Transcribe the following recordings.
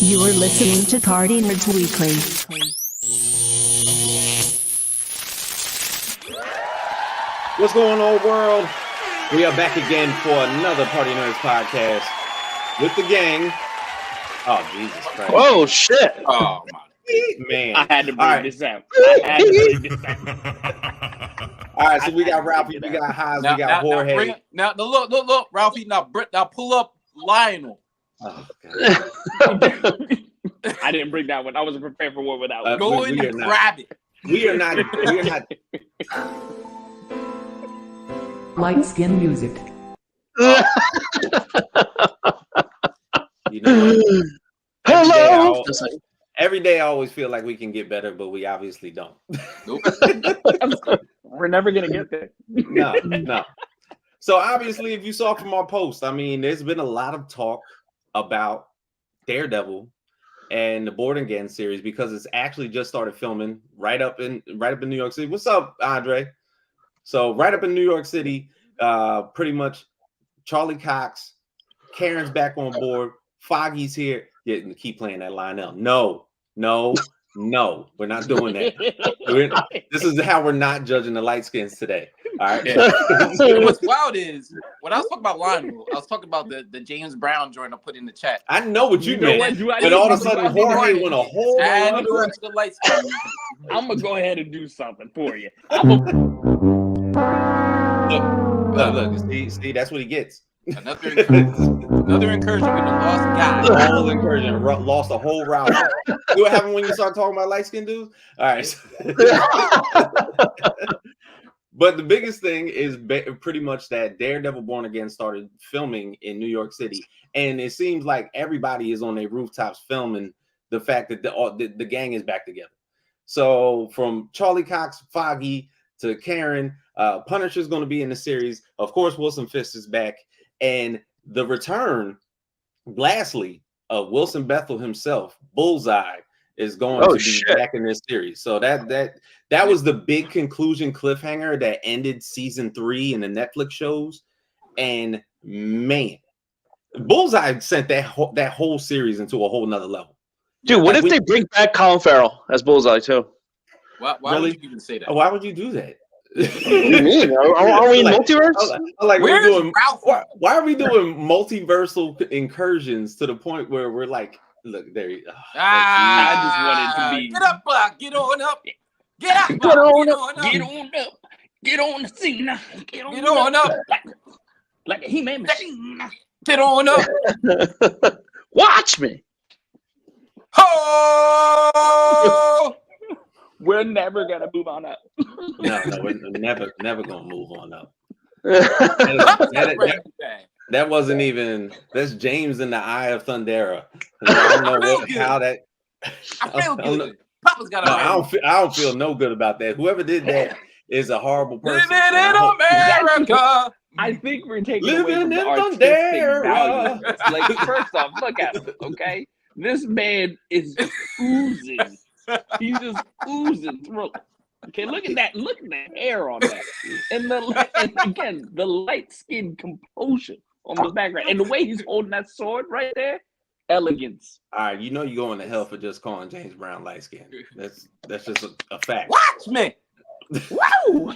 You're listening to Party Nerds Weekly. What's going on, world? We are back again for another Party Nerds podcast with the gang. Oh, Jesus Christ. Oh, shit. Oh, my man. I had to bring this out. All right, so we got Ralphie, we got Haas, we got Jorge. Now, look, Ralphie, now pull up Lionel. Oh, God. I didn't bring that one. I wasn't prepared for one without one. Go in and grab it. We are not. Light skin music. You know, Hello. every day I always feel like we can get better, but we obviously don't. Nope. We're never gonna get there. No. So obviously, if you saw from our post, I mean, there's been a lot of talk about Daredevil and the Born Again series because it's actually just started filming right up in New York City. What's up, Andre? So right up in New York City, pretty much Charlie Cox, Karen's back on board, Foggy's here. Yeah, keep playing that line out. No, we're not doing that. This is how we're not judging the light skins today. All right. Yeah. What's wild is when I was talking about Lionel, I was talking about the James Brown joint I put in the chat. I know what you meant. What? And all of a sudden, Jorge went a whole And other to the light skin. I'm gonna go ahead and do something for you. Look, see, that's what he gets. Another incursion with the lost guy. Whole incursion, lost a whole route. See what happened when you start talking about light skinned dudes? All right. But the biggest thing is pretty much that Daredevil Born Again started filming in New York City. And it seems like everybody is on their rooftops filming the fact that the gang is back together. So from Charlie Cox, Foggy to Karen, Punisher's going to be in the series. Of course, Wilson Fisk is back. And the return, lastly, of Wilson Bethel himself, Bullseye, is going to be back in this series. So that was the big conclusion cliffhanger that ended season 3 in the Netflix shows. And man, Bullseye sent that whole series into a whole nother level. Dude, what if they bring back Colin Farrell as Bullseye too? Why really? would you even say that? Why would you do that? What do you mean? Are we in multiverse? Why are we doing multiversal incursions to the point where we're like, look, there you go. I just wanted to be. Get up, get on up. Get up, Get on the scene. Get on up. Like a He-Man machine. Get on up. Watch me. Oh! We're never gonna move on up. No, we're never gonna move on up. That wasn't even. That's James in the Eye of Thundera. I don't know how that. I feel good. Papa's got I don't feel no good about that. Whoever did that is a horrible person. Living in America. I think we're taking Living away from the in artistic Thundera. value. Like, first off, look at him, okay? This man is oozing. He's just oozing through. Okay, look at that. Look at the hair on that. And again, the light skin composure on the background. And the way he's holding that sword right there, elegance. All right, you know you're going to hell for just calling James Brown light skin. That's just a fact. Watch me. Wow.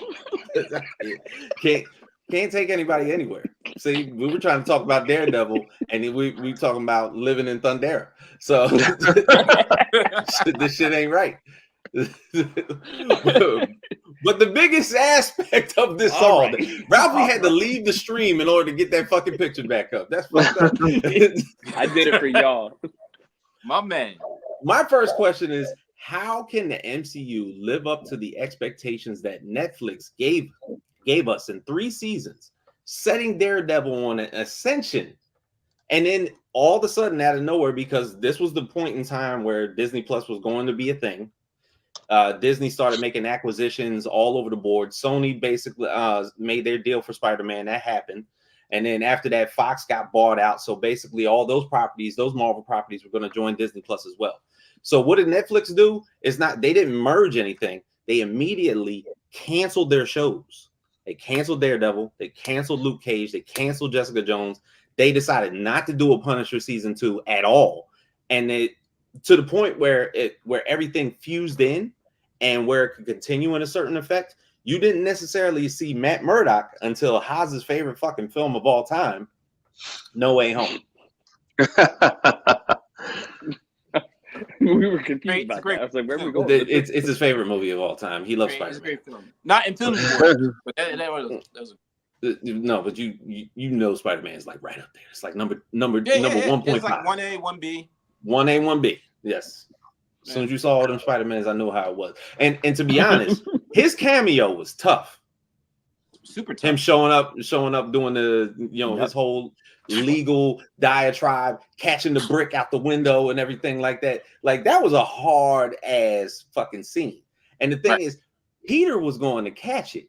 Can't take anybody anywhere. See, we were trying to talk about Daredevil, and we talking about living in Thundera. So this shit ain't right. But the biggest aspect of this song, Ralphie had to leave the stream in order to get that fucking picture back up. That's fucked up. I did it for y'all. My man. My first question is, how can the MCU live up to the expectations that Netflix gave us in 3 seasons, setting Daredevil on an ascension, and then all of a sudden out of nowhere, because this was the point in time where Disney Plus was going to be a thing. Disney started making acquisitions all over the board. Sony basically made their deal for Spider-Man. That happened. And then after that, Fox got bought out. So basically all those properties, those Marvel properties, were going to join Disney Plus as well. So what did Netflix do? They didn't merge anything. They immediately canceled their shows. They canceled Daredevil. They canceled Luke Cage. They canceled Jessica Jones. They decided not to do a Punisher season 2 at all. and it to the point where everything fused in and where it could continue in a certain effect. You didn't necessarily see Matt Murdock until Haz's favorite fucking film of all time, No Way Home. We were confused It's about great that. I was like, where are we film. going? It's his favorite movie of all time. He loves It's a Spider-Man. great film. Not in film form, but that was No, but you know Spider-Man is like right up there. It's like number number yeah. 1.5. It's like 1A, 1B. 1A, 1B. Yes. As soon as you saw all them Spider-Mans, I knew how it was. And to be honest, his cameo was tough. Super tough. Him showing up doing the his whole legal diatribe, catching the brick out the window and everything like that. Like that was a hard ass fucking scene. And the thing is, Peter was going to catch it.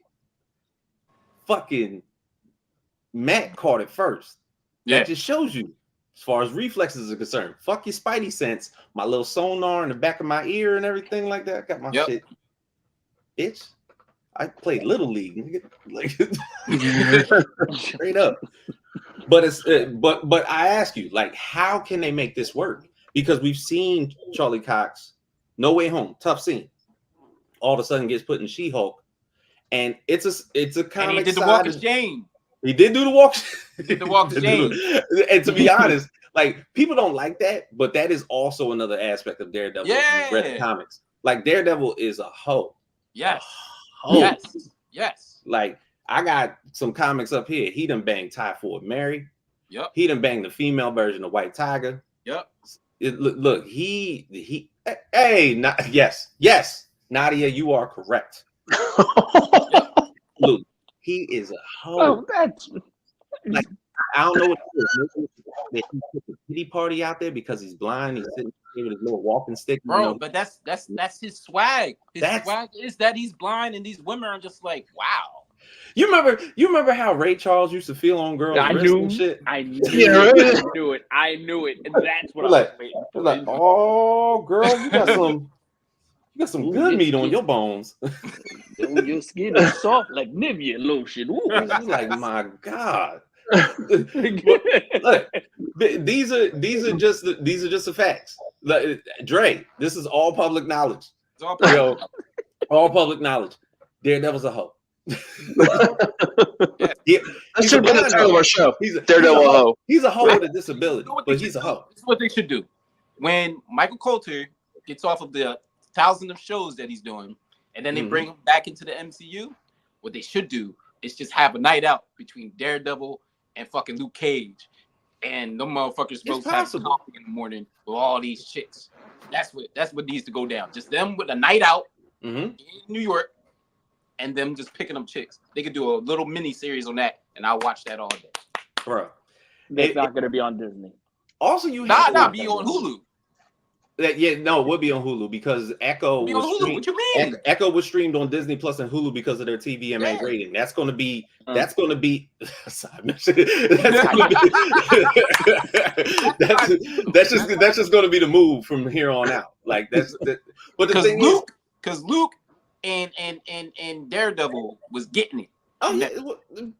Fucking Matt caught it first. Yeah. That just shows you, as far as reflexes are concerned, fuck your spidey sense. My little sonar in the back of my ear and everything like that. I got my shit itch. I played Little League, like straight up. But it's but I ask you, like, how can they make this work? Because we've seen Charlie Cox, No Way Home, tough scene. All of a sudden gets put in She-Hulk, and it's a comic. And he did the walk of shame. He did do the walk. He did the walk of shame. And to be honest, like people don't like that, but that is also another aspect of Daredevil. Yeah. If you read the comics. Like Daredevil is a hoe. Yes. Oh, Yes. Like I got some comics up here. He done banged Typhoid Mary. Yep. He done banged the female version of White Tiger. Yep. Look, yes, Nadia, you are correct. Look, he is a hoe. Oh, that's Like I don't know what it is. Maybe he put the pity party out there because he's blind. He's sitting with his little walking stick, bro. But that's his swag. His swag is that he's blind, and these women are just like, wow. You remember how Ray Charles used to feel on girls' wrists and shit? I knew it. And that's what I was waiting for. Like, oh, girl, you got some good meat on your bones. Your skin is soft like Nivea lotion. It's like, my God. Look, these are just the facts. Like, Dre, this is all public knowledge. It's all public knowledge. All public knowledge. Daredevil's a hoe. That should have been the title of our show. He's a Daredevil hoe. He's a hoe with a disability, but he's a hoe. This is what they should do. When Michael Coulter gets off of the thousands of shows that he's doing, and then they bring him back into the MCU, what they should do is just have a night out between Daredevil and fucking Luke Cage, and them motherfuckers supposed to have coffee in the morning with all these chicks. That's what needs to go down. Just them with a night out in New York, and them just picking up chicks. They could do a little mini series on that, and I'll watch that all day. Bro, it's not gonna be on Disney. Also, you be on Hulu. It would be on Hulu because Echo was streamed. What you mean? Echo was streamed on Disney Plus and Hulu because of their TVMA rating. That's going to be. That's just going to be the move from here on out. Like that's. But the thing is, because Luke and Daredevil was getting it. Oh yeah,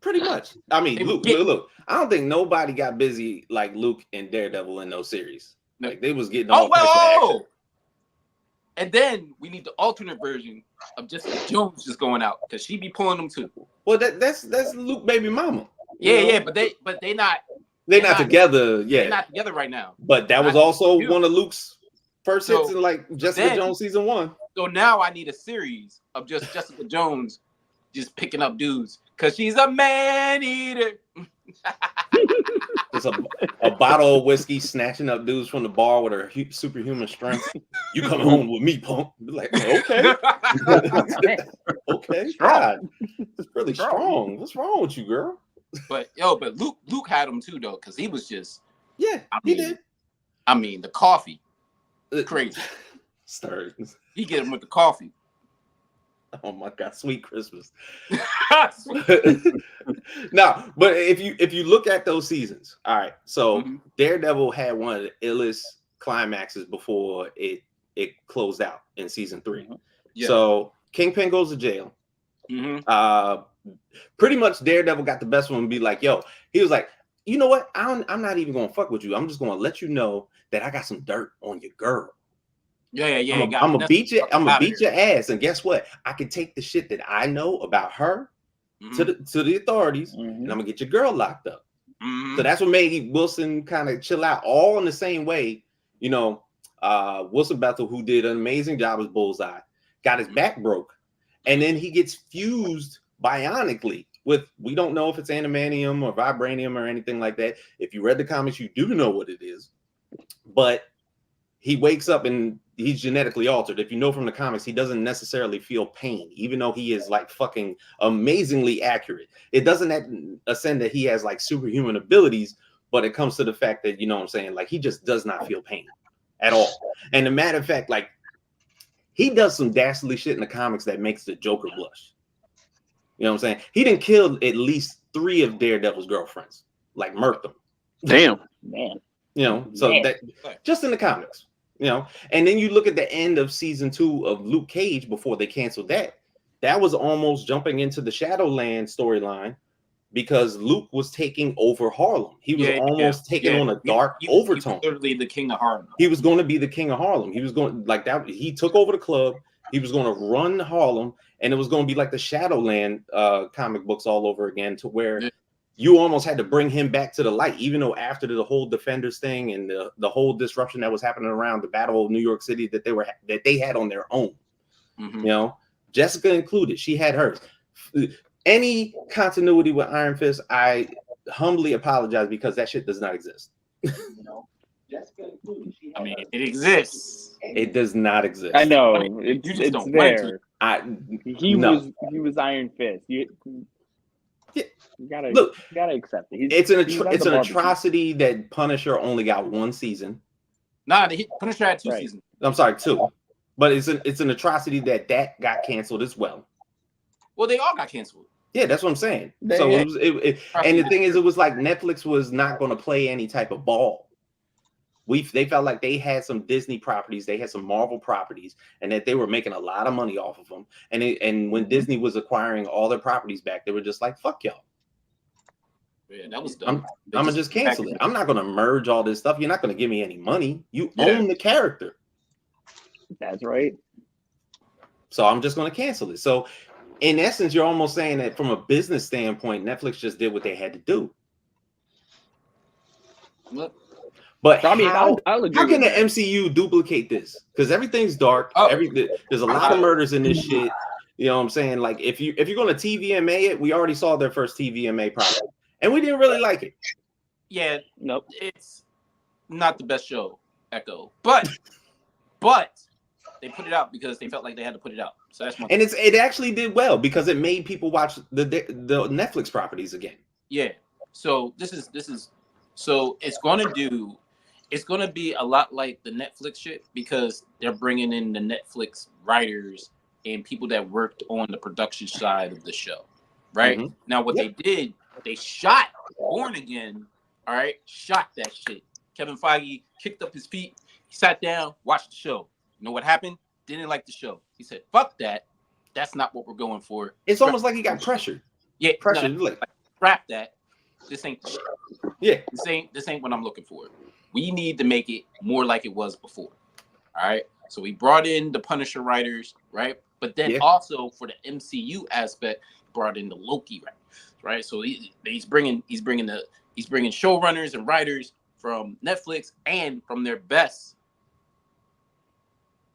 pretty much. I mean, look. I don't think nobody got busy like Luke and Daredevil in those series. Like they was getting all types of action. And then we need the alternate version of Jessica Jones just going out because she be pulling them too. Well, that's Luke baby mama. Yeah, but they not. They're not together. Yeah, they're not together right now. But that was also one of Luke's first hits in like Jessica Jones season 1. So now I need a series of just Jessica Jones just picking up dudes because she's a man eater. Just a bottle of whiskey snatching up dudes from the bar with her superhuman strength. You come home with me, punk. Like, okay. Okay. God, it's really strong. What's wrong with you, girl? But Luke had him too though, because he was just he did. I mean, the coffee. Crazy. He get him with the coffee. Oh my God, sweet Christmas. No, but if you look at those seasons, all right. So Daredevil had one of the illest climaxes before it closed out in season 3. Yeah. So Kingpin goes to jail. Pretty much Daredevil got the best one and be like, yo, he was like, you know what? I'm not even gonna fuck with you. I'm just gonna let you know that I got some dirt on your girl. Yeah. I'm gonna beat you. I'm gonna beat your ass. And guess what? I can take the shit that I know about her to the authorities, and I'm gonna get your girl locked up. So that's what made Wilson kind of chill out, all in the same way. You know, Wilson Bethel, who did an amazing job as Bullseye, got his back broke, and then he gets fused bionically with, we don't know if it's adamantium or vibranium or anything like that. If you read the comics, you do know what it is, but he wakes up and he's genetically altered. If you know from the comics, he doesn't necessarily feel pain, even though he is like fucking amazingly accurate. It doesn't ascend that he has like superhuman abilities, but it comes to the fact that, you know what I'm saying, like he just does not feel pain at all. And the matter of fact, like he does some dastardly shit in the comics that makes the Joker blush. You know what I'm saying? He didn't kill at least 3 of Daredevil's girlfriends, like murked them. Damn, man. You know, so that just in the comics, you know. And then you look at the end of season 2 of Luke Cage before they canceled that. That was almost jumping into the Shadowland storyline because Luke was taking over Harlem. He was almost taking on a dark overtone. He was literally the king of Harlem. He was going to be the king of Harlem. He was going like that. He took over the club. He was going to run Harlem, and it was going to be like the Shadowland comic books all over again, to where you almost had to bring him back to the light, even though after the whole Defenders thing and the whole disruption that was happening around the Battle of New York City that they had on their own. You know, Jessica included, she had hers. Any continuity with Iron Fist, I humbly apologize because that shit does not exist. You know, Jessica included, I mean, it exists. It does not exist. I know. I mean, it's there. He no. was Iron Fist. You gotta accept it. It's an atrocity that Punisher only got 1 season. Nah, Punisher had 2 seasons. I'm sorry, 2. But it's an atrocity that got canceled as well. Well, they all got canceled. Yeah, that's what I'm saying. So and the thing is, it was like Netflix was not going to play any type of ball. They felt like they had some Disney properties, they had some Marvel properties, and that they were making a lot of money off of them. And when Disney was acquiring all their properties back, they were just like, "Fuck y'all." Yeah, that was dumb. I'm gonna just cancel it. I'm not gonna merge all this stuff. You're not gonna give me any money. You own the character. That's right. So I'm just gonna cancel it. So in essence, you're almost saying that from a business standpoint, Netflix just did what they had to do. Look. But I mean, how I'll agree can the that. MCU duplicate this? Because everything's dark. There's a lot of murders in this shit. You know what I'm saying? Like if you're going to TVMA it, we already saw their first TVMA product, and we didn't really like it. Yeah, nope. It's not the best show, Echo, but they put it out because they felt like they had to put it out. So that's one. And it actually did well because it made people watch the Netflix properties again. Yeah. So this is so it's gonna be a lot like the Netflix shit because they're bringing in the Netflix writers and people that worked on the production side of the show, right? Now what they did, they shot Born Again, all right? Shot that shit. Kevin Foggy kicked up his feet, he sat down, watched the show. You know what happened? Didn't like the show. He said, "Fuck that. That's not what we're going for." It's almost like he got pressured. Yeah, pressured. No, like, scrap that. This ain't the shit. Yeah, this ain't what I'm looking for. We need to make it more like it was before. All right. So we brought in the Punisher writers, right? But then also for the MCU aspect, brought in the Loki writers, right? So he's bringing showrunners and writers from Netflix and from their best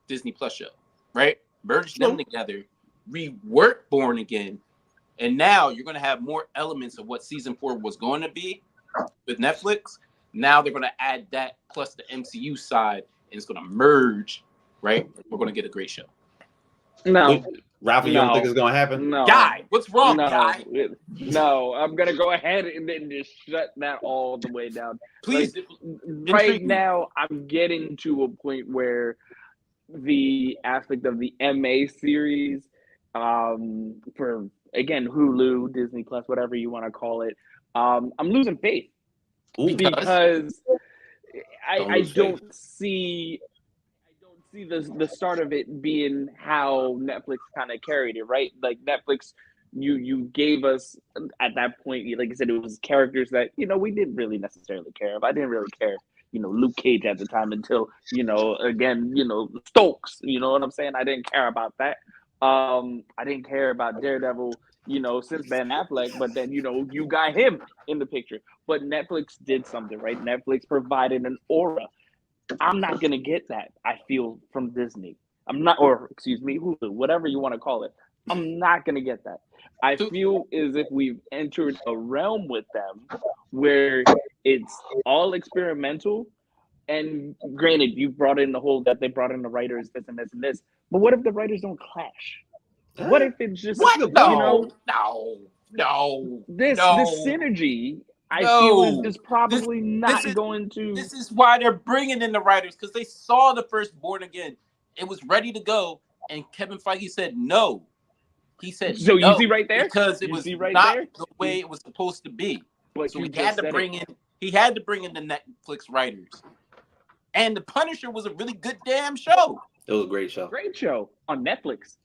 Disney Plus show, right? Merge them together, rework Born Again, and now you're going to have more elements of what season 4 was going to be with Netflix. Now they're going to add that plus the MCU side, and it's going to merge, right? We're going to get a great show. No. Ralphie, you don't think it's going to happen? No. Guy, what's wrong, Guy? No, I'm going to go ahead and then just shut that all the way down. Please. Like, right now, I'm getting to a point where the aspect of the MA series for, again, Hulu, Disney Plus, whatever you want to call it, I'm losing faith. Because I don't see the start of it being how Netflix kind of carried it, right? Like Netflix You gave us at that point, like I said, it was characters that we didn't really necessarily care about. I didn't really care, Luke Cage at the time until again, Stokes. You know what I'm saying? I didn't care about that. I didn't care about Daredevil, since Ben Affleck, but then you got him in the picture. But Netflix did something, right? Netflix provided an aura. I'm not gonna get that, I feel, from Disney. I'm not, or excuse me, Hulu, whatever you want to call it. I'm not gonna get that. I feel as if we've entered a realm with them where it's all experimental. And granted, you brought in the whole that they brought in the writers, this and this and this. But what if the writers don't clash? What if it's just No. This synergy? I feel is just probably not going to. This is why they're bringing in the writers, because they saw the first Born Again. It was ready to go, and Kevin Feige said no. He said so. No, you see right there because it was not the way it was supposed to be. But so he had to bring in the Netflix writers, and The Punisher was a really good damn show. It was a great show. Great show on Netflix.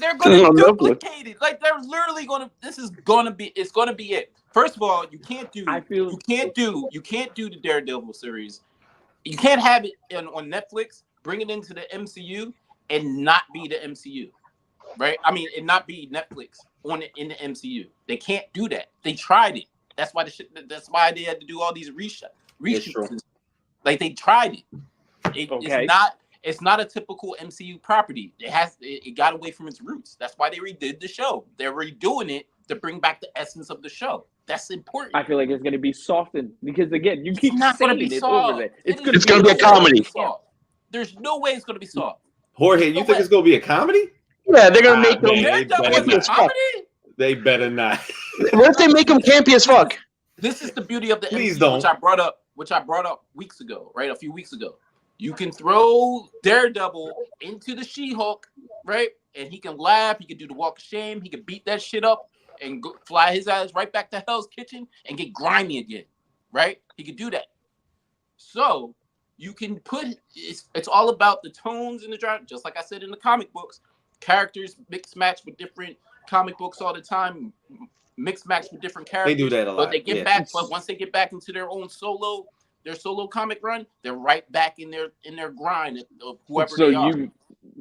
They're going to duplicate it. Like they're literally going to. It's going to be it. First of all, you can't do the Daredevil series. You can't have it on Netflix, bring it into the MCU, and not be the MCU, right? I mean, and not be Netflix in the MCU. They can't do that. They tried it. That's why That's why they had to do all these reshoots. Like they tried it. It's not a typical MCU property. It got away from its roots. That's why they redid the show. They're redoing it to bring back the essence of the show. That's important. I feel like it's going to be softened because again, you keep saying it over there. It's going to be a comedy. There's no way it's going to be soft. Jorge, you think it's going to be a comedy? Yeah, they're going to make them campy as fuck. They better not. What if they make them campy as fuck? This is the beauty of the Please MCU, don't. which I brought up weeks ago, right? A few weeks ago. You can throw Daredevil into the She-Hulk, right? And he can laugh. He can do the walk of shame. He can beat that shit up and fly his ass right back to Hell's Kitchen and get grimy again, right? He can do that. So you can it's all about the tones in the drama, just like I said in the comic books. Characters mix match with different comic books all the time. Mix match with different characters. They do that a lot. But they get back. But once they get back into their own solo comic run, they're right back in their grind of whoever they are.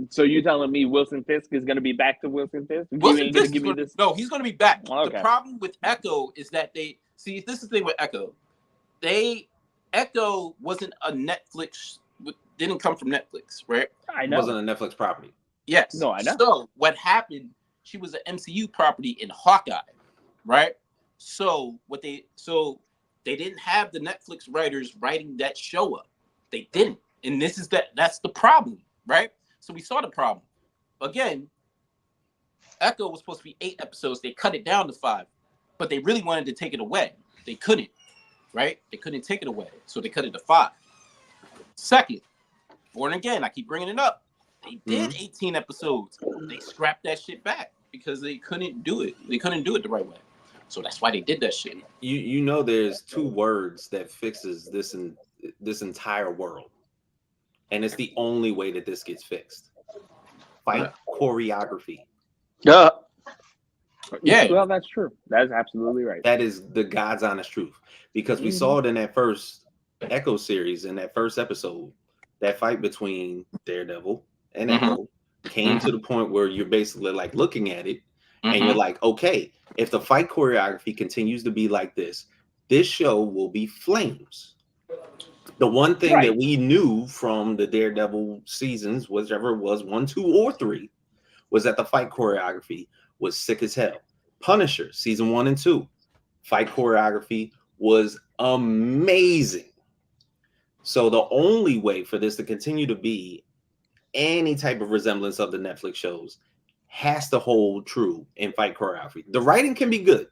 So you telling me Wilson Fisk is going to be back to Wilson Fisk? Wilson Fisk is no, he's going to be back. Okay. The problem with Echo is that this is the thing with Echo. Echo wasn't a Netflix, didn't come from Netflix, right? I know. It wasn't a Netflix property. Yes. No, I know. So what happened? She was an MCU property in Hawkeye, right? So they didn't have the Netflix writers writing that show up. They didn't. And that's the problem, right? So we saw the problem. Again, Echo was supposed to be 8 episodes. They cut it down to 5, but they really wanted to take it away. They couldn't, right? They couldn't take it away. So they cut it to 5. Second, Born Again, I keep bringing it up. They did 18 episodes. They scrapped that shit back because they couldn't do it. They couldn't do it the right way. So that's why they did that shit. You know, there's 2 words that fixes this entire world, and it's the only way that this gets fixed. Fight choreography. Yeah. Well, that's true. That's absolutely right. That is the God's honest truth, because we saw it in that first Echo series, in that first episode. That fight between Daredevil and Echo came to the point where you're basically like looking at it. And you're like, okay, if the fight choreography continues to be like this show will be flames. The one thing that we knew from the Daredevil seasons, whichever it was, 1, 2, or 3, was that the fight choreography was sick as hell. Punisher, season 1 and 2, fight choreography was amazing. So the only way for this to continue to be any type of resemblance of the Netflix shows has to hold true in fight choreography. The writing can be good.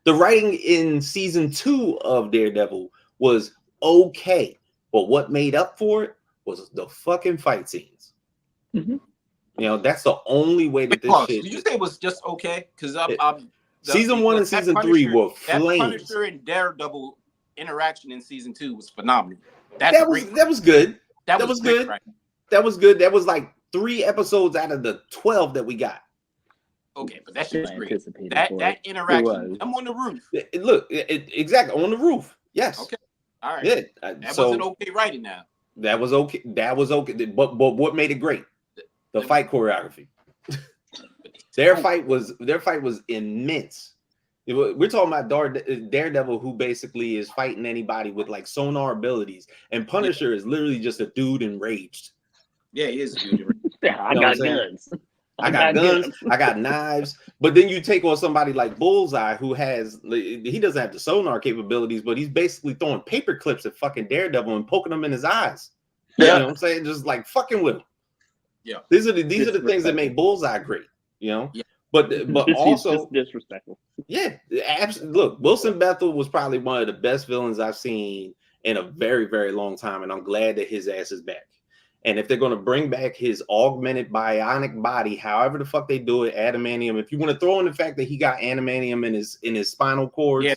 The writing in season 2 of Daredevil was okay, but what made up for it was the fucking fight scenes. You know, that's the only way that this shit. Did you say it was just okay? Because season 1 and season 3 were flames. That Punisher and Daredevil interaction in season 2 was phenomenal. That was good. That was good. Right? That was good. That was like 3 episodes out of the 12 that we got. Okay, but that shit was I great. anticipated That for that it. interaction. was. I'm on the roof. Look, exactly on the roof. Yes. Okay. All right. Yeah. That So wasn't okay writing now. that was okay. That was okay. But what made it great? The fight choreography. Their fight was immense. We're talking about Daredevil, who basically is fighting anybody with like sonar abilities, and Punisher is literally just a dude enraged. Yeah, he is a dude. I got guns. I got guns. I got knives. But then you take on somebody like Bullseye, who he doesn't have the sonar capabilities, but he's basically throwing paper clips at fucking Daredevil and poking him in his eyes. Yeah. You know what I'm saying? Just like fucking with him. Yeah. These are the things that make Bullseye great. You know. Yeah. But also just disrespectful. Yeah, absolutely. Look, Wilson Bethel was probably one of the best villains I've seen in a very, very long time, and I'm glad that his ass is back. And if they're going to bring back his augmented bionic body, however the fuck they do it, adamantium. If you want to throw in the fact that he got adamantium in his spinal cords,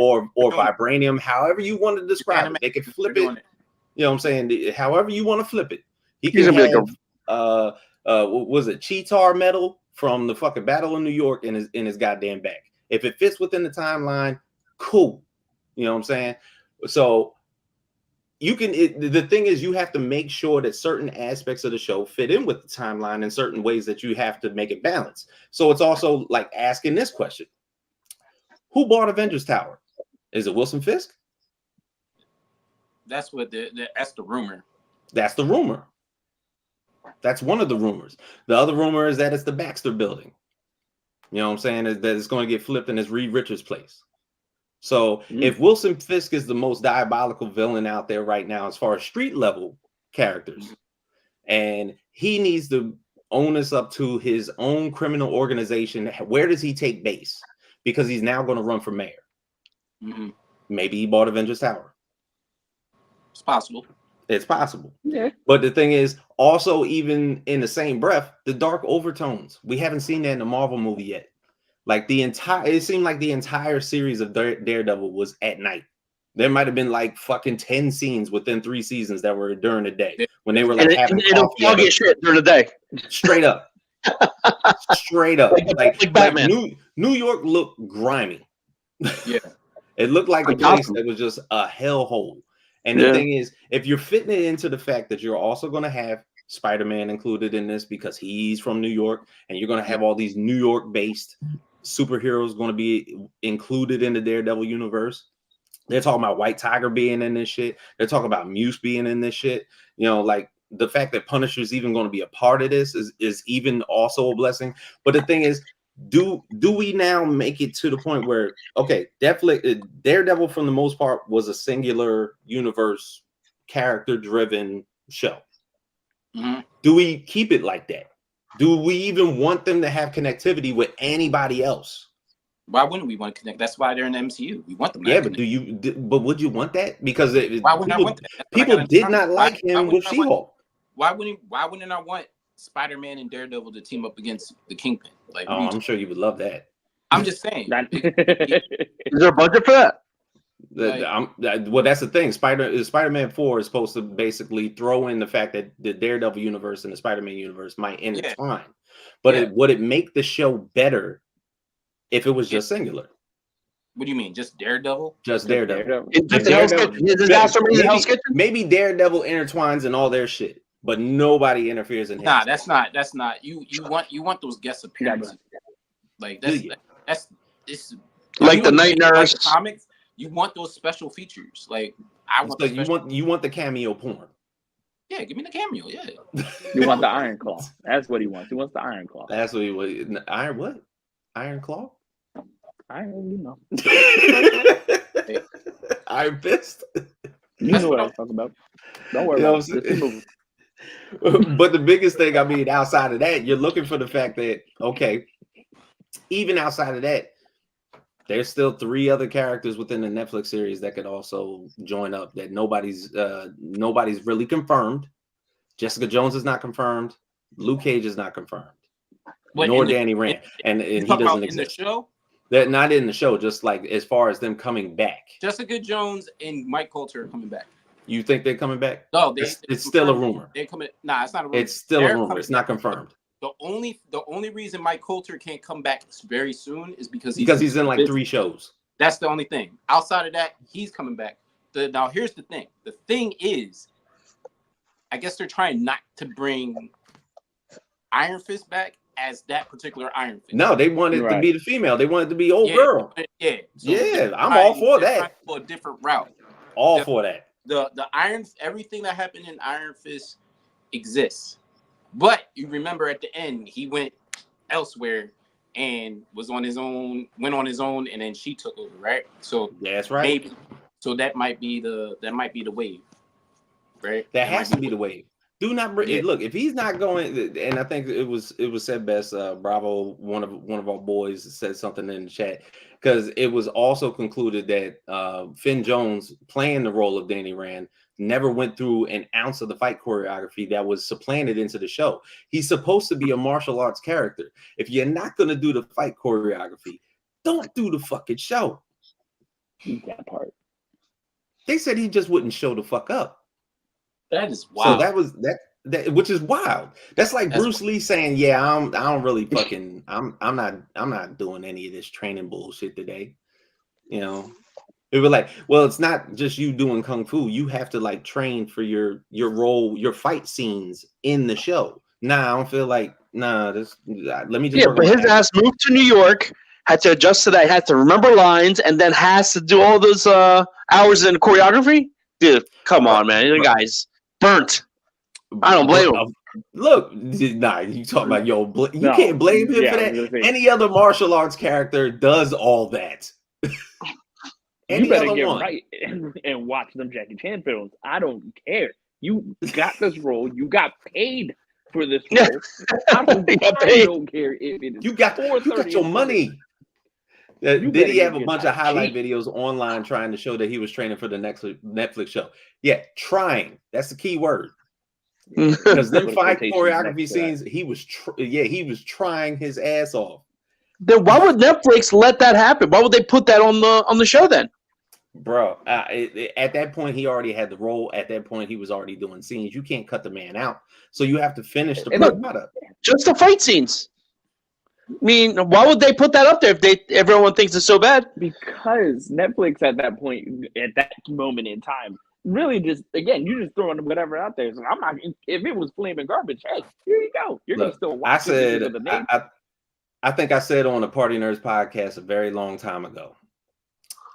or vibranium, however you want to describe it, they can flip it. You know what I'm saying? However you want to flip it, he can have what was it, Cheetar metal from the fucking Battle of New York in his goddamn back. If it fits within the timeline, cool. You know what I'm saying? So you can. The thing is, you have to make sure that certain aspects of the show fit in with the timeline in certain ways that you have to make it balance. So it's also like asking this question: who bought Avengers Tower? Is it Wilson Fisk? That's what that's the rumor. That's the rumor. That's one of the rumors. The other rumor is that it's the Baxter building. You know what I'm saying? Is that it's going to get flipped and it's Reed Richards' place. So if Wilson Fisk is the most diabolical villain out there right now as far as street level characters, and he needs to own us up to his own criminal organization, where does he take base? Because he's now going to run for mayor. Mm-hmm. Maybe he bought Avengers Tower. It's possible. It's possible. Yeah. But the thing is, also, even in the same breath, the dark overtones. We haven't seen that in a Marvel movie yet. Like it seemed like the entire series of Daredevil was at night. There might have been like fucking 10 scenes within 3 seasons that were during the day when they were like having Foggy shit during the day. Straight up. Straight up. Like Batman. New York looked grimy. Yeah. It looked like a place that was just a hellhole. And the thing is, if you're fitting it into the fact that you're also going to have Spider-Man included in this because he's from New York, and you're going to have all these New York-based superheroes going to be included in the Daredevil universe. They're talking about White Tiger being in this shit. They're talking about Muse being in this shit. You know, like the fact that Punisher's even going to be a part of this is even also a blessing. But the thing is, do we now make it to the point where, okay, definitely Daredevil for the most part was a singular universe, character-driven show. Mm-hmm. Do we keep it like that? Do we even want them to have connectivity with anybody else? Why wouldn't we want to connect? That's why they're in the MCU. We want them. Yeah, but but would you want that? Because why wouldn't I want that? People did not like him with She-Hulk. Why wouldn't I want Spider-Man and Daredevil to team up against the Kingpin? Like, oh, I'm sure you would love that. I'm just saying. Is there a budget for that? Well, that's the thing. Spider-Man 4 is supposed to basically throw in the fact that the Daredevil universe and the Spider-Man universe might intertwine. But would it make the show better if it was just singular? What do you mean? Just Daredevil? Just Daredevil. Maybe Daredevil intertwines in all their shit, but nobody interferes in his. Nah, that's not. You want those guest appearances. Like that's like the Night Nurse comics. You want those special features. Like I want. You want the cameo porn. Yeah, give me the cameo. Yeah. You want the Iron Claw. That's what he wants. He wants the Iron Claw. That's what he wants. Iron what? Iron Claw? Iron, you know. Iron Fist? You know what I'm talking about. Don't worry about it. But the biggest thing, I mean, outside of that, you're looking for the fact that, okay, even outside of that, there's still 3 other characters within the Netflix series that could also join up that nobody's really confirmed. Jessica Jones is not confirmed. Luke Cage is not confirmed. Nor Danny Rand. And he doesn't exist. In the show? They're not in the show, just like as far as them coming back. Jessica Jones and Mike Coulter are coming back. You think they're coming back? No, it's still a rumor. They're coming. Nah, it's not a rumor. It's still a rumor. It's not confirmed. The only reason Mike Coulter can't come back very soon is because he's in like 3 shows. That's the only thing. Outside of that, he's coming back. Now here's the thing. The thing is, I guess they're trying not to bring Iron Fist back as that particular Iron Fist. No, they wanted to be the female. They wanted to be old girl. Yeah. So I'm all for that. For a different route. All for that. Everything that happened in Iron Fist exists. But you remember at the end, he went elsewhere and went on his own, and then she took over, right? So yeah, that's right. Maybe, so that might be the wave, right? That has to be the wave. Do not look if he's not going. And I think it was said best. Bravo, one of our boys said something in the chat, because it was also concluded that Finn Jones, playing the role of Danny Rand, never went through an ounce of the fight choreography that was supplanted into the show. He's supposed to be a martial arts character. If you're not going to do the fight choreography, don't do the fucking show. That part. They said he just wouldn't show the fuck up. That is wild. So that was that, which is wild. That's like Bruce Lee saying, "Yeah, I don't really fucking, I'm not doing any of this training bullshit today." You know, it was like, well, it's not just you doing kung fu. You have to like train for your role, your fight scenes in the show. Nah, I don't feel like let me just. Yeah, but his ass moved to New York, had to adjust to that, had to remember lines, and then has to do all those hours in choreography. Dude, come on, man, the guy's burnt. I don't blame him. Look, nah, you talking about you can't blame him for that. Any other martial arts character does all that. You better get right and watch them Jackie Chan films. I don't care. You got this role. You got paid for this role. I don't care if it is. You got your money. Did he have a bunch of highlight videos online trying to show that he was training for the next Netflix show? Yeah, trying. That's the key word. Because them fight choreography scenes, he was trying his ass off. Then why would Netflix let that happen? Why would they put that on the show then? Bro, at that point, he already had the role. At that point, he was already doing scenes. You can't cut the man out. So you have to finish the product. Just the fight scenes. I mean, why would they put that up there if everyone thinks it's so bad? Because Netflix at that point, at that moment in time, really just, again, you're just throwing whatever out there. So I'm not, if it was flaming garbage, hey, here you go. You're going to still watch it. I think I said on the Party Nerds podcast a very long time ago,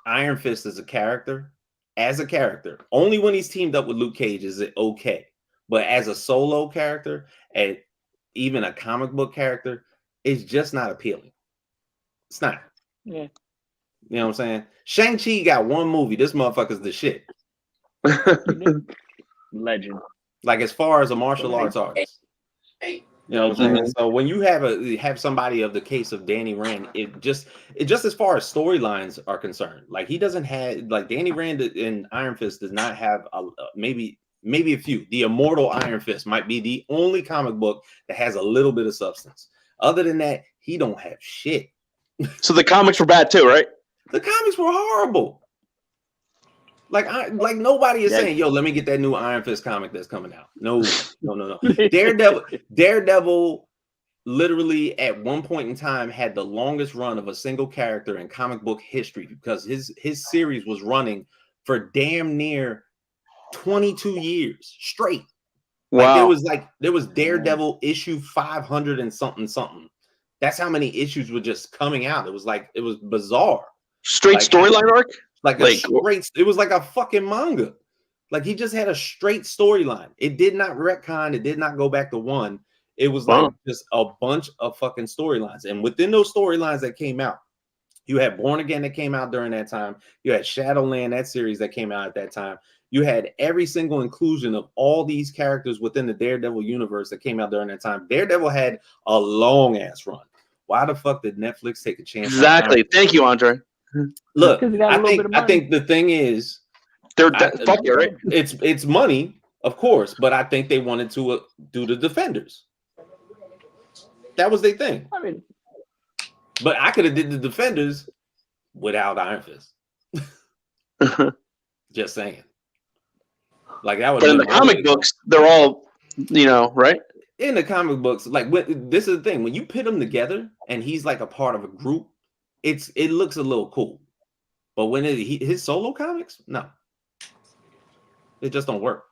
Iron Fist is a character. As a character, only when he's teamed up with Luke Cage is it okay. But as a solo character, and even a comic book character, it's just not appealing. It's not. Yeah. You know what I'm saying? Shang-Chi got one movie. This motherfucker's the shit. Legend. Like as far as a martial arts artist. You know what I'm saying? So when you have somebody of the case of Danny Rand, it just as far as storylines are concerned, like he doesn't have, like Danny Rand in Iron Fist does not have maybe a few. The Immortal Iron Fist might be the only comic book that has a little bit of substance. Other than that, he don't have shit. So the comics were bad too, right? The comics were horrible. Like nobody is saying, yo, let me get that new Iron Fist comic that's coming out. No. Daredevil literally at one point in time had the longest run of a single character in comic book history because his series was running for damn near 22 years straight. Wow. There was Daredevil issue 500 and something. That's how many issues were just coming out. It was bizarre. Straight storyline arc? It was like a fucking manga. Like he just had a straight storyline. It did not retcon. It did not go back to one. It was like just a bunch of fucking storylines. And within those storylines that came out, you had Born Again that came out during that time. You had Shadowland, that series that came out at that time. You had every single inclusion of all these characters within the Daredevil universe that came out during that time. Daredevil had a long ass run. Why the fuck did Netflix take a chance? Exactly. Thank you, Andre. Look, I think the thing is, right? It's money, of course, but I think they wanted to do the Defenders. That was their thing. I mean, but I could have did the Defenders without Iron Fist. Just saying. Like that would. But in the comic books, they're all, right? in the comic books, like this is the thing, when you put him together and he's like a part of a group, it looks a little cool. But when his solo comics, no, it just don't work.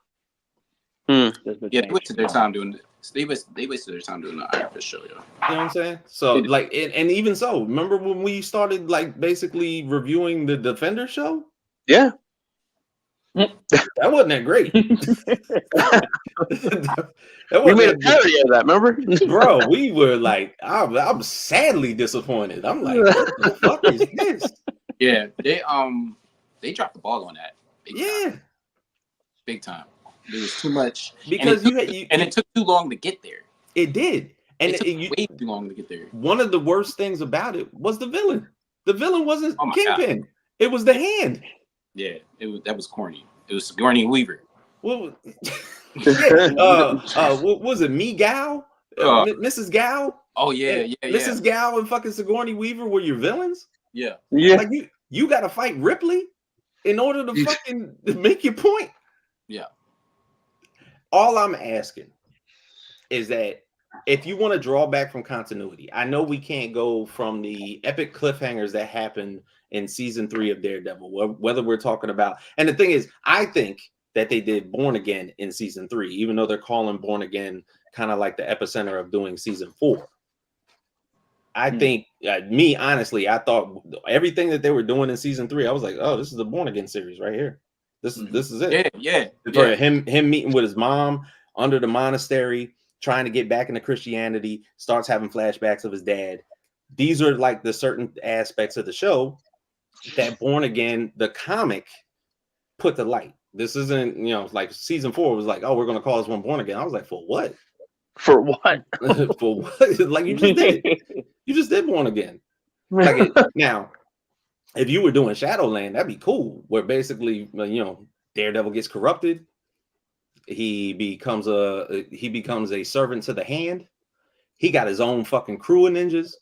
Yeah, they wasted their time doing it. They wasted their time doing the Iron Fist show, yo. You know what I'm saying? So like, and even so, remember when we started like basically reviewing the Defender show? Yeah. That wasn't that great. We made a parody of that, remember? Bro, we were like, I'm sadly disappointed. I'm like, what the fuck is this? Yeah, they dropped the ball on that. Big time. There was too much because it took too long to get there. It did, and it took way too long to get there. One of the worst things about it was the villain. The villain wasn't Kingpin. God. It was the Hand. Yeah, that was corny. It was Sigourney Weaver. What was it? Me Gal, Mrs. Gal. Oh yeah. Mrs. Gal and fucking Sigourney Weaver were your villains. Yeah. Like you got to fight Ripley in order to fucking make your point. Yeah. All I'm asking is that if you want to draw back from continuity, I know we can't go from the epic cliffhangers that happened in season 3 of Daredevil, whether we're talking about, and the thing is, I think that they did Born Again in season 3, even though they're calling Born Again kind of like the epicenter of doing season 4. I think honestly, I thought everything that they were doing in season 3, I was like, oh, this is the Born Again series right here. This is it. Yeah. For him meeting with his mom under the monastery, trying to get back into Christianity, starts having flashbacks of his dad. These are like the certain aspects of the show that Born Again, the comic, put to light. This isn't, like season 4 was like, oh, we're gonna call this one Born Again. I was like, for what? For what? For what? Like you just did. You just did Born Again. Like now, if you were doing Shadowland, that'd be cool. Where basically, Daredevil gets corrupted. He becomes a servant to the Hand. He got his own fucking crew of ninjas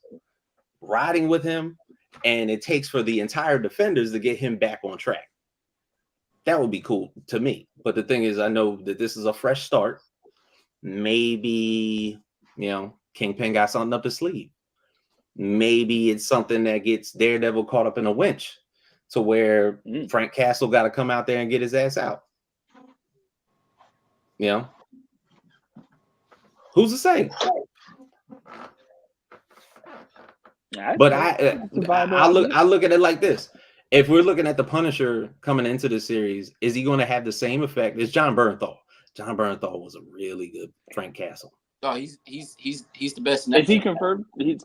riding with him, and it takes for the entire Defenders to get him back on track. That would be cool to me. But the thing is, I know that this is a fresh start. Maybe, Kingpin got something up his sleeve. Maybe it's something that gets Daredevil caught up in a winch to where Frank Castle got to come out there and get his ass out. Who's to say? But I look at it like this. If we're looking at the Punisher coming into the series, is he going to have the same effect as John Bernthal? John Bernthal was a really good Frank Castle. Oh, he's the best. Is he confirmed? He's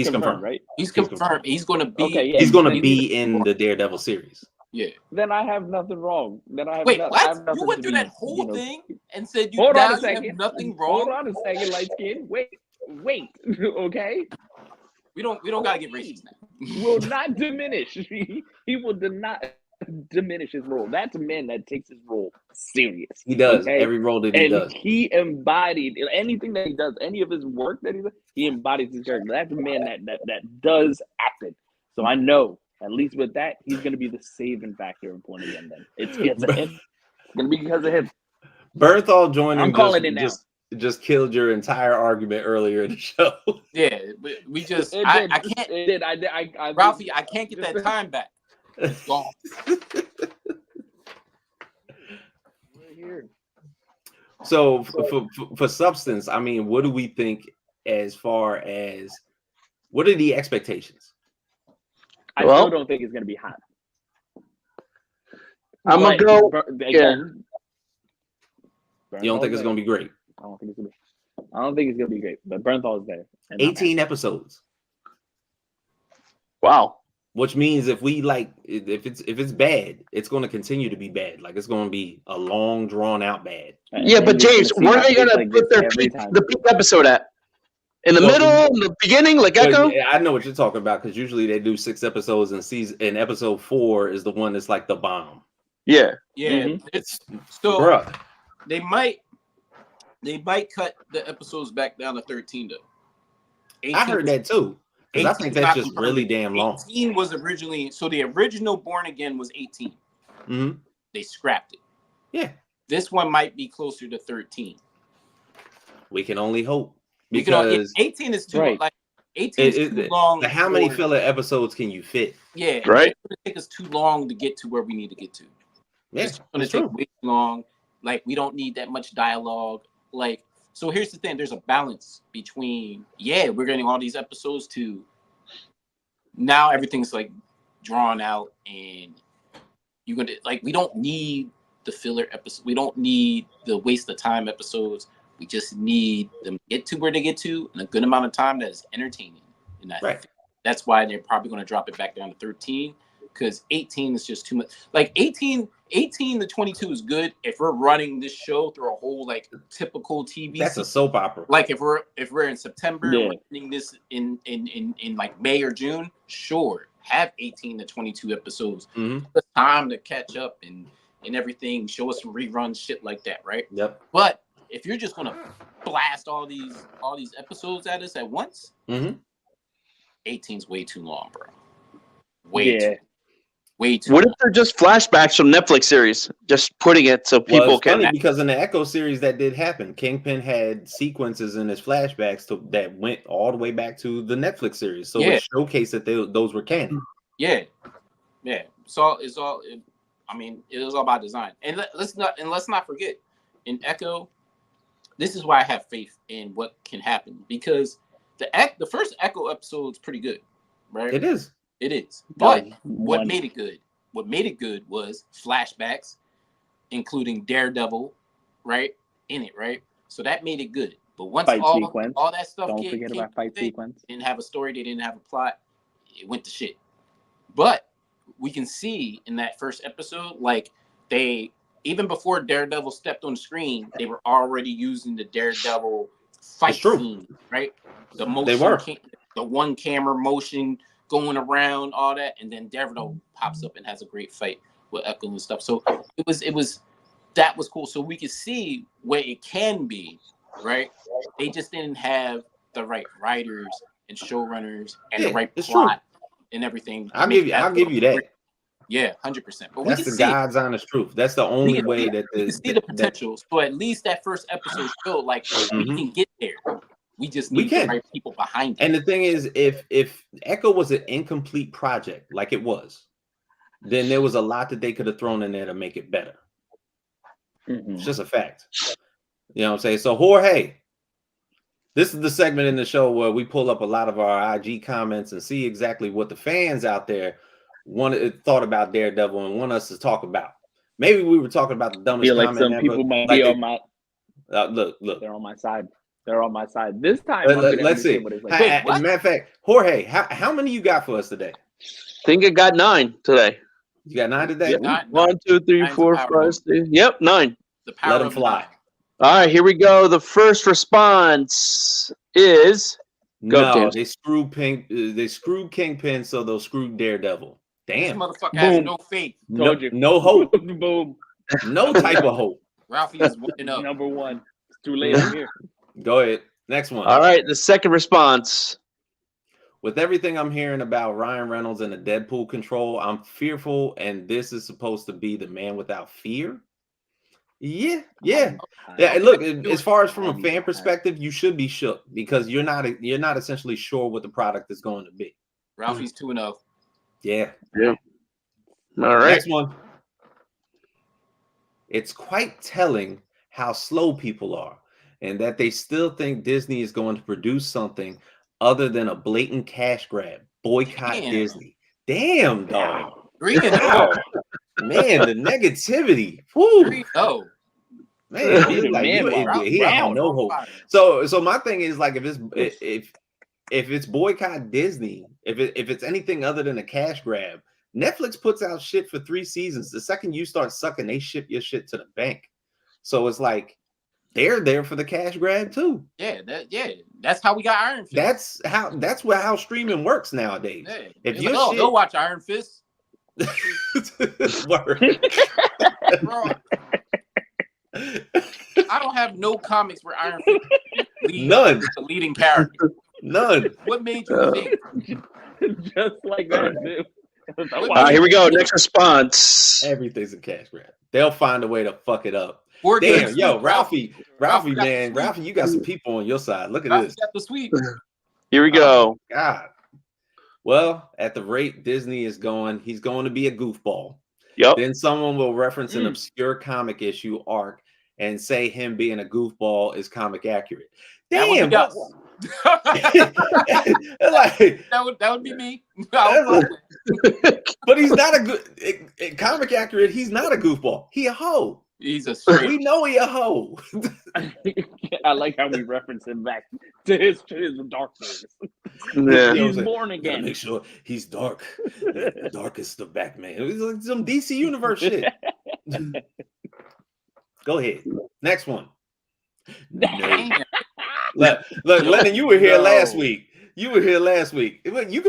confirmed, right? He's confirmed. He's going to be. Okay, yeah. He's going to be in the Daredevil series. Yeah. Then I have nothing wrong. Then I have Wait, nothing. what? I have nothing You went to through be, that whole thing and said you hold on a have second. nothing wrong. Hold on a second, light skin. Wait. Okay. We don't gotta get racist now. Will not diminish. He will not diminish his role. That's a man that takes his role serious. He does every role that he does. He embodied anything that he does, any of his work that he does. He embodies his character. That's a man that does acting. So I know, at least with that, he's going to be the saving factor in Born Again. Then it's because of him. It's going to be because of him. Bernthal joining. I'm calling it now. Just killed your entire argument earlier in the show. Yeah, we just I can't. It did. Ralphie, I can't get that time back. It's gone. We're here. So for substance, I mean, what do we think as far as what are the expectations? I still don't think it's going to be hot. I'm going to go. Again, you don't think it's going to be great? I don't think it's going to be great. But Bernthal is there. 18 episodes. Wow. Which means if it's bad, it's going to continue to be bad. Like it's going to be a long, drawn out bad. Yeah, but James, where are they going to put their peak episode at? In the middle, in the beginning, like Echo? Yeah, I know what you're talking about because usually they do 6 episodes and episode 4 is the one that's like the bomb. Yeah. Yeah. Mm-hmm. It's so bruh. They might cut the episodes back down to 13 though. 18, I heard that too. Because I think that's just really damn long. 18 was originally, so the original Born Again was 18. Mm-hmm. They scrapped it. Yeah. This one might be closer to 13. We can only hope We could all, because 18 is too Right. like 18 is too long. How many for- filler episodes can you fit? Yeah, Right. it's gonna take us too long to get to where we need to get to. Yeah, It's gonna it's take true. way too long. Like we don't need that much dialogue. Like so, here's the thing: there's a balance between we're getting all these episodes to now everything's like drawn out and you're gonna like we don't need the filler episode. We don't need the waste of time episodes. We just need them to get to where they get to in a good amount of time that is entertaining. And that's why they're probably going to drop it back down to 13 because 18 is just too much. Like 18 to 22 is good if we're running this show through a whole like typical TV. That's a soap opera. Like if we're in September, Yeah. we're running this in like May or June. Sure, have 18 to 22 episodes. Mhm. It's time to catch up and everything. Show us some reruns, shit like that, right? Yep. But if you're just gonna blast all these episodes at us at once, 18's way too long, bro. Way too What long. if they're just flashbacks from Netflix series? Just putting it so people Well, it's can. funny because in the Echo series that did happen. Kingpin had sequences in his flashbacks that went all the way back to the Netflix series, so it showcased that those were canon. Yeah. It's all. I mean, it was all about design. And let's not forget, in Echo, this is why I have faith in what can happen because the first Echo episode is pretty good, right? It is. But what made it good? What made it good was flashbacks, including Daredevil, right? In it, right? So that made it good. But once all that stuff Don't forget about fight sequence. Didn't have a story, they didn't have a plot, it went to shit. But we can see in that first episode, like they even before Daredevil stepped on the screen, they were already using the Daredevil fight scene, right? The motion, They were. The one camera motion going around, all that, and then Daredevil pops up and has a great fight with Echo and stuff. So that was cool. So we could see where it can be, right? They just didn't have the right writers and showrunners and the right plot and everything. I'll give you that. Yeah, 100%. But that's the God's honest truth. That's the only way that we can see the potential. So at least that first episode showed like we can get there. We just need the right people behind it. And the thing is, if Echo was an incomplete project like it was, then there was a lot that they could have thrown in there to make it better. It's just a fact. You know what I'm saying? So Jorge, this is the segment in the show where we pull up a lot of our IG comments and see exactly what the fans out there thought about Daredevil and want us to talk about. Maybe we were talking about the dumbest feel like comment some people might be on my look. They're on my side. They're on my side. This time, let's see. What it's Like. As a matter of fact, Jorge, how many you got for us today? I think I got 9 today. You got 9 today? Yep. 1, 2, 3, 4, 5, 6. Yep, 9. The power Let them fly. All right, here we go. The first response is they screwed Kingpin, so they'll screw Daredevil. Damn. This motherfucker has no faith. No hope. Boom. No type of hope. Ralphie is winning up. Number 1. It's too late here. Go ahead. Next one. All right, the second response. With everything I'm hearing about Ryan Reynolds and the Deadpool control, I'm fearful, and this is supposed to be the man without fear. Yeah. Look, as far as from a fan perspective, you should be shook because you're not essentially sure what the product is going to be. Ralphie's 2-0. Yeah. All right. Next one. It's quite telling how slow people are, and that they still think Disney is going to produce something other than a blatant cash grab. Boycott Disney. Damn, dog. 3-0. Man, the negativity. Woo. 3-0. Man, he had no hope. So my thing is like if it's boycott Disney, if it's anything other than a cash grab, Netflix puts out shit for 3 seasons. The second you start sucking, they ship your shit to the bank. So it's like they're there for the cash grab too. Yeah, that's how we got Iron Fist. That's how streaming works nowadays. Yeah. If you go watch Iron Fist. Word. Bro, I don't have no comics where Iron Fist is the leading character. None. What made you think? Just like that, dude. All right, here we go. Next response. Everything's a cash grab. They'll find a way to fuck it up. Or Damn, yo, Ralphie, got man, the sweep. Ralphie, you got some people on your side. Look at Ralphie this. got the sweep. Here we go. God. Well, at the rate Disney is going, he's going to be a goofball. Yep. Then someone will reference an obscure comic issue arc and say him being a goofball is comic accurate. Damn, that would be me. But he's not a good comic accurate. He's not a goofball. He a hoe. He's a straight. We know he a hoe. I like how we reference him back to his darkness. Yeah. He's born again. Make sure he's dark. The darkest of Batman. It was like some DC Universe shit. Go ahead. Next one. No. Look, Lennon, you were here last week. You can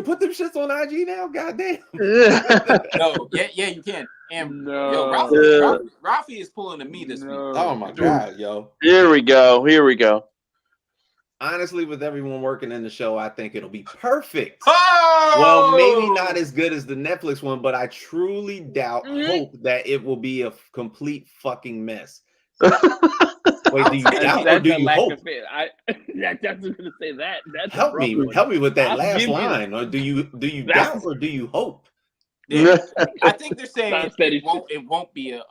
put them shits on IG now. Goddamn. No, yeah, you can. And Ralphie is pulling to me this week. Oh my god, yo. Here we go. Honestly, with everyone working in the show, I think it'll be perfect. Oh! Well, maybe not as good as the Netflix one, but I truly hope that it will be a complete fucking mess. Wait, do you doubt or do you hope? That's going to say that. That's help me with that last line. Or do you doubt or do you hope? Yeah, I think they're saying it won't be a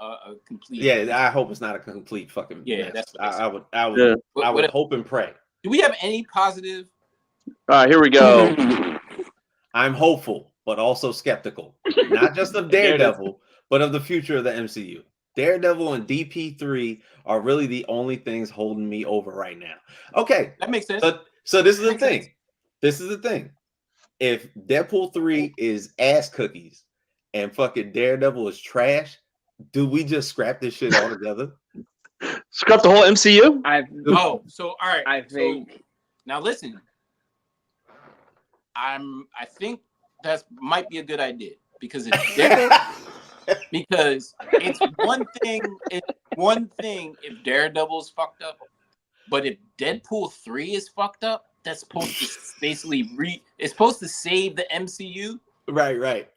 complete. Yeah, I hope it's not a complete fucking mess. That's what I would hope and pray. Do we have any positive? All right, here we go. I'm hopeful, but also skeptical. Not just of Daredevil, but of the future of the MCU. Daredevil and DP3 are really the only things holding me over right now. Okay. That makes sense. So this is the thing. This is the thing. If Deadpool 3 is ass cookies and fucking Daredevil is trash, do we just scrap this shit altogether? Scrap the whole MCU? All right. I think. So, now listen. I think that might be a good idea because it's one thing. It's one thing if Daredevil's fucked up, but if Deadpool 3 is fucked up, that's supposed to basically it's supposed to save the MCU. Right.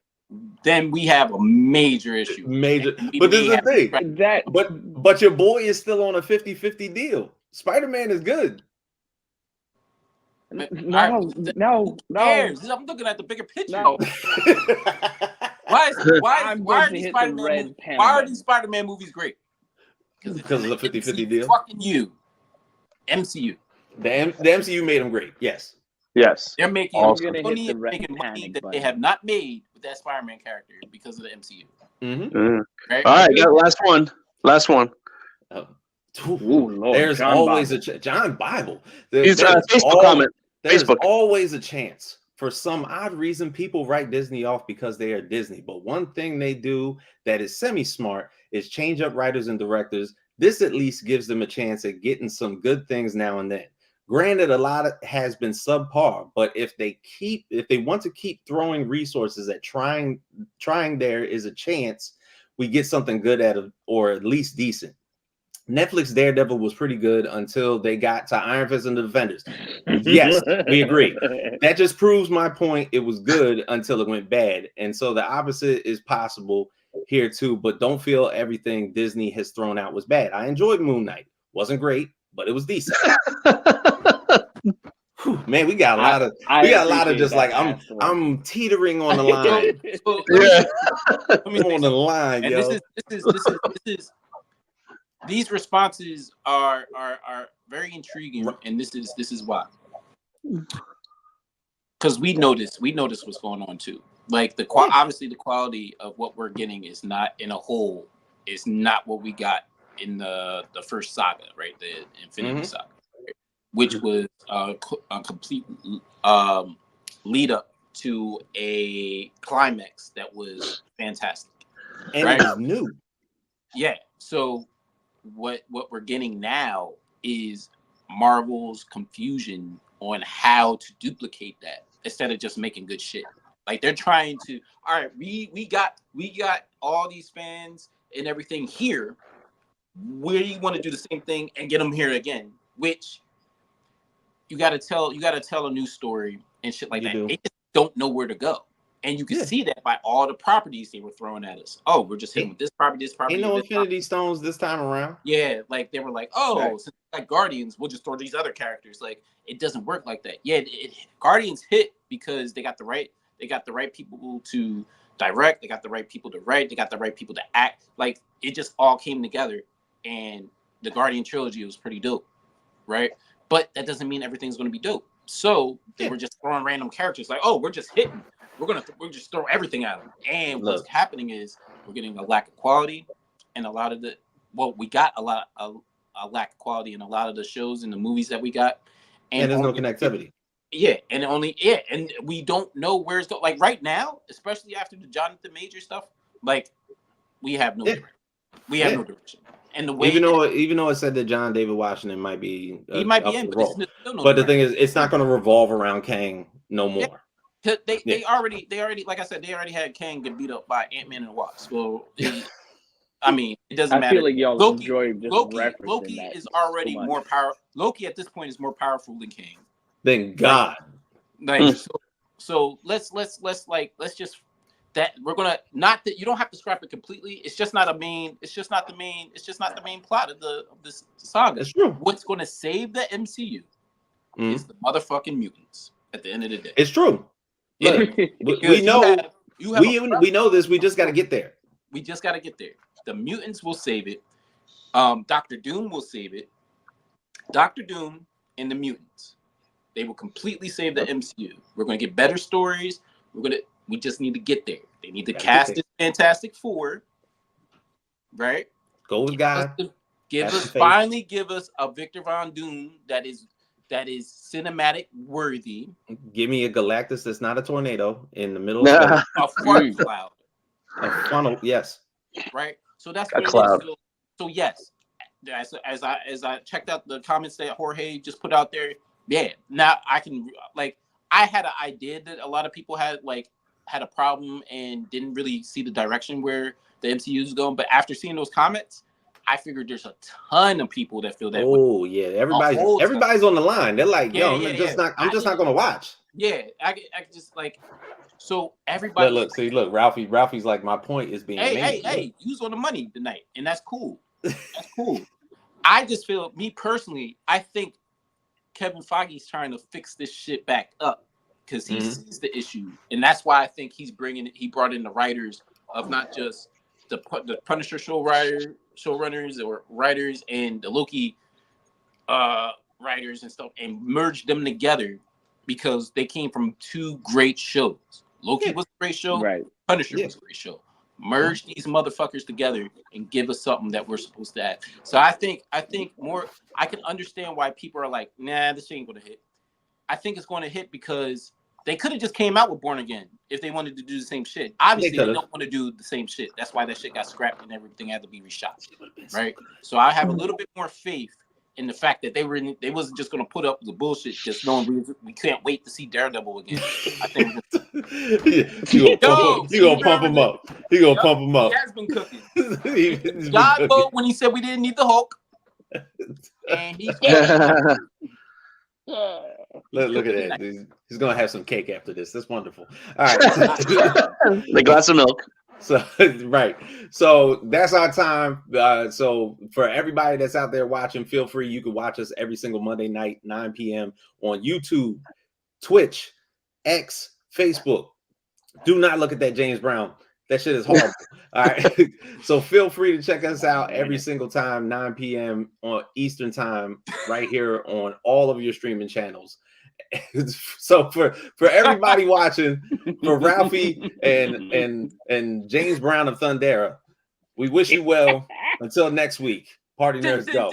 Then we have a major issue. But this is the thing. But your boy is still on a 50-50 deal. Spider-Man is good. No. I'm looking at the bigger picture. No. Why are these Spider-Man movies great? Because of the 50-50 deal? Fucking you. MCU. The MCU made them great. Yes. They're making money that they have not made with that Spider-Man character because of the MCU. Mm-hmm. Right? All right, got last one. Lord, there's John always Bible. John Bible. He's a Facebook comment. There's Facebook. always a chance. For some odd reason, people write Disney off because they are Disney. But one thing they do that is semi-smart is change up writers and directors. This at least gives them a chance at getting some good things now and then. Granted, a lot has been subpar, but if they want to keep throwing resources at trying, there is a chance we get something good at it, or at least decent. Netflix Daredevil was pretty good until they got to Iron Fist and the Defenders. Yes, we agree. That just proves my point. It was good until it went bad. And so the opposite is possible here too, but don't feel everything Disney has thrown out was bad. I enjoyed Moon Knight. Wasn't great, but it was decent. Whew, man, we got a lot of just like I'm teetering on the line. On the line, and yo. This is these responses are very intriguing, and this is why. Because we notice what's going on too. Like obviously the quality of what we're getting is not in a whole. Is not what we got in the first saga, right? The Infinity Saga, right? Which was a complete lead up to a climax that was fantastic, and right? It was new. Yeah. So what we're getting now is Marvel's confusion on how to duplicate that instead of just making good shit. Like they're trying to, all right, we got all these fans and everything here. Where do you want to do the same thing and get them here again? Which you got to tell a new story and shit like that. They just don't know where to go. And you can see that by all the properties they were throwing at us. Oh, we're just hitting with this property, Ain't no Infinity Stones this time around. Yeah, like they were like, since like Guardians, we'll just throw these other characters. Like it doesn't work like that. Yeah, Guardians hit because they got the right people to direct, they got the right people to write, they got the right people to act. Like it just all came together, and the Guardian trilogy was pretty dope, right? But that doesn't mean everything's going to be dope. So they were just throwing random characters like, oh, we're just hitting. We're just throw everything at them. And what's happening is we're getting a lack of quality, and we got a lack of quality in a lot of the shows and the movies that we got. And there's no connectivity. Yeah, and we don't know where it's going. Like right now, especially after the Jonathan Major stuff, like we have no direction. We have no direction. And the way even though it said that John David Washington might be he might be in, but the thing is, it's not going to revolve around Kang no more. Yeah. They already, like I said, they already had Kang get beat up by Ant-Man and the Wasp. So, I mean, it doesn't matter. I feel like y'all enjoy just Loki is already more powerful. Loki at this point is more powerful than Kang. Thank God. Like, so let's just that we're gonna not that you don't have to scrap it completely. It's just not the main plot of this saga. That's true. What's gonna save the MCU is the motherfucking mutants at the end of the day. It's true. Look, we know we know this. We just got to get there. We just got to get there. The mutants will save it. Dr. Doom will save it. Dr. Doom and the mutants, they will completely save the MCU. We're going to get better stories. We just need to get there. They need to cast this Fantastic Four, right? Go with God. Finally give us a Victor Von Doom that is cinematic worthy. Give me a Galactus that's not a tornado in the middle of a fart cloud. A funnel, yes. Right. So that's what a cloud. So yes, as I checked out the comments that Jorge just put out there. Yeah. Now I can I had an idea that a lot of people had a problem and didn't really see the direction where the MCU is going. But after seeing those comments, I figured there's a ton of people that feel that. Oh yeah, everybody's on the line. They're like, I'm just not gonna watch. Yeah, I just so everybody. Look, Ralphie's like, my point is being made. Hey, you was on the money tonight, and that's cool. That's cool. I just feel, me personally, I think Kevin Foggy's trying to fix this shit back up because he sees the issue, and that's why I think he brought in the writers of not just the Punisher showrunners or writers and the Loki writers and stuff, and merged them together because they came from two great shows. Loki was a great show, right? Punisher was a great show. Merge these motherfuckers together and give us something that we're supposed to have. So I think more. I can understand why people are like, nah, this ain't gonna hit. I think it's going to hit because they could have just came out with Born Again if they wanted to do the same shit. Obviously, they don't want to do the same shit. That's why that shit got scrapped and everything had to be reshot, right? So I have a little bit more faith in the fact that they wasn't just going to put up the bullshit just knowing we can't wait to see Daredevil again. I think he gonna pump him up. He gonna pump him up. He has been cooking. God vote when he said we didn't need the Hulk, and he's look at that. He's gonna have some cake after this. That's wonderful. All right, the glass of milk. So right, so that's our time. So for everybody that's out there watching, feel free. You can watch us every single Monday night, 9 p.m. on YouTube, Twitch, X, Facebook. Do not look at that James Brown. That shit is horrible. All right. So feel free to check us out every single time, 9 p.m. on Eastern time, right here on all of your streaming channels. So for everybody watching, for Ralphie and James Brown of Thundera, we wish you well. Until next week, party nerds go.